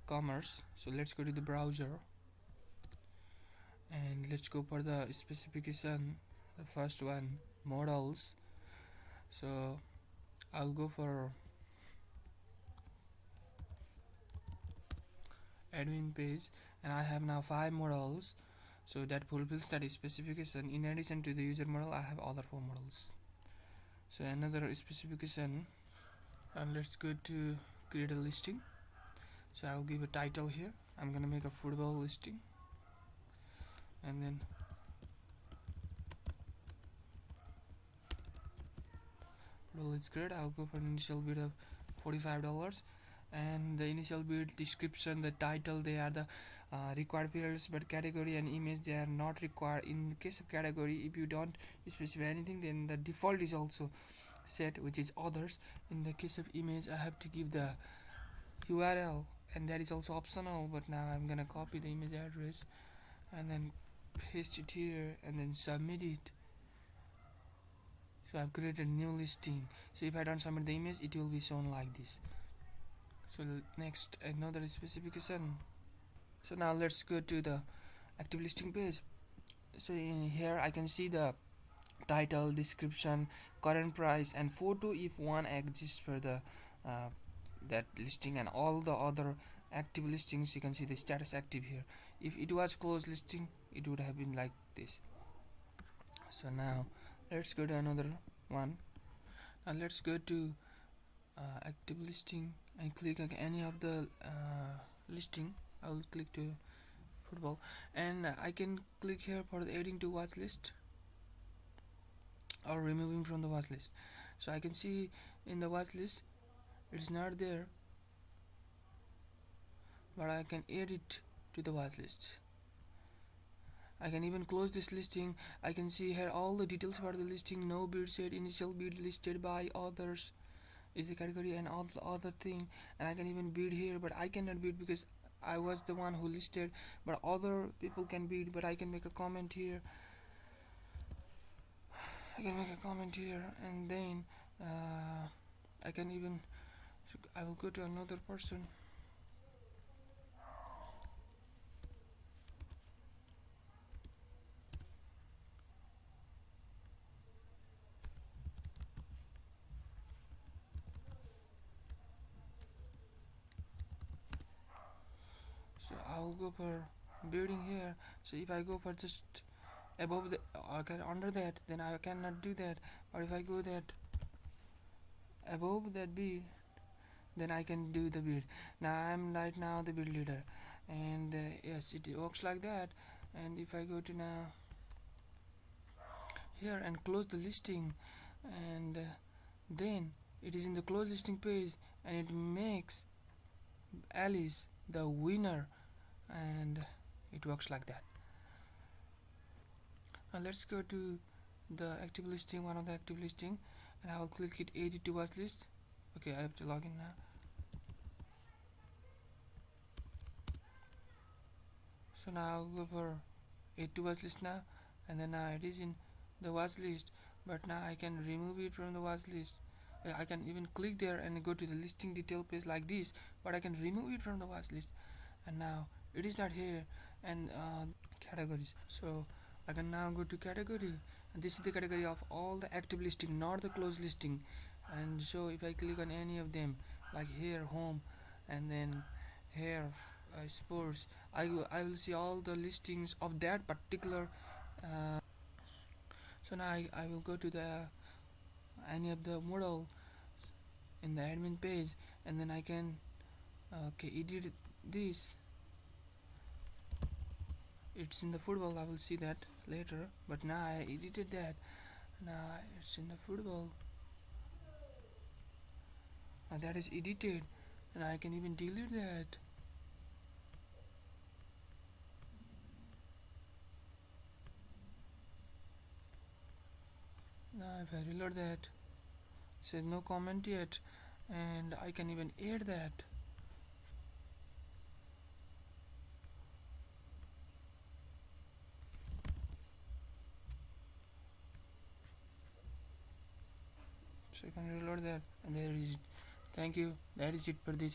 commerce. So let's go to the browser and let's go for the specification, the first one, models. So I'll go for admin page, and I have now 5 models, so that fulfills that specification. In addition to the user model, I have other 4 models. So another specification, and let's go to create a listing. So I'll give a title here. I'm gonna make a football listing, and then well, it's great. I'll go for an initial bid of $45, and the initial bid, description, the title, they are the required fields, but category and image, they are not required. In the case of category, if you don't specify anything, then the default is also set, which is others. In the case of image, I have to give the URL, and that is also optional, but now I'm gonna copy the image address and then paste it here and then submit it. So I've created a new listing. So if I don't submit the image, it will be shown like this. So next, another specification. So now let's go to the active listing page. So in here I can see the title, description, current price, and photo if one exists for the that listing, and all the other active listings. You can see the status active here. If it was closed listing, it would have been like this. So now let's go to another one. Now let's go to active listing and click on any of the listing. I will click to football, and I can click here for the adding to watch list or removing from the watch list. So I can see in the watch list it's not there, but I can add it to the watch list. I can even close this listing. I can see here all the details about the listing. No bid set, initial bid listed by others is the category, and all the other thing. And I can even bid here, but I cannot bid because I was the one who listed, but other people can bid. But I can make a comment here. And then I can even, I will go to another person. So I'll go for bidding here. So if I go for just above the under that, then I cannot do that. Or if I go that above that bid, then I can do the bid. Now I'm right now the bid leader, and yes, it works like that. And if I go to now here and close the listing, and then it is in the close listing page, and it makes Alice the winner, and it works like that. Now let's go to the active listing, one of the active listing, and I will click it edit to watch list. Okay, I have to log in now. So now I'll go for add to watch list now, and then now it is in the watch list, but now I can remove it from the watch list. I can even click there and go to the listing detail page like this, but I can remove it from the watch list, and now it is not here. And categories, so I can now go to category, and this is the category of all the active listing, not the closed listing. And so if I click on any of them, like here home, and then here sports, I will see all the listings of that particular so now I will go to the any of the model in the admin page, and then I can edit this. It's in the football, I will see that later, but now I edited that. Now it's in the football, now that is edited, and I can even delete that. Now if I reload that, it says no comment yet, and I can even add that. So I can reload that, and there is it. Thank you. That is it for this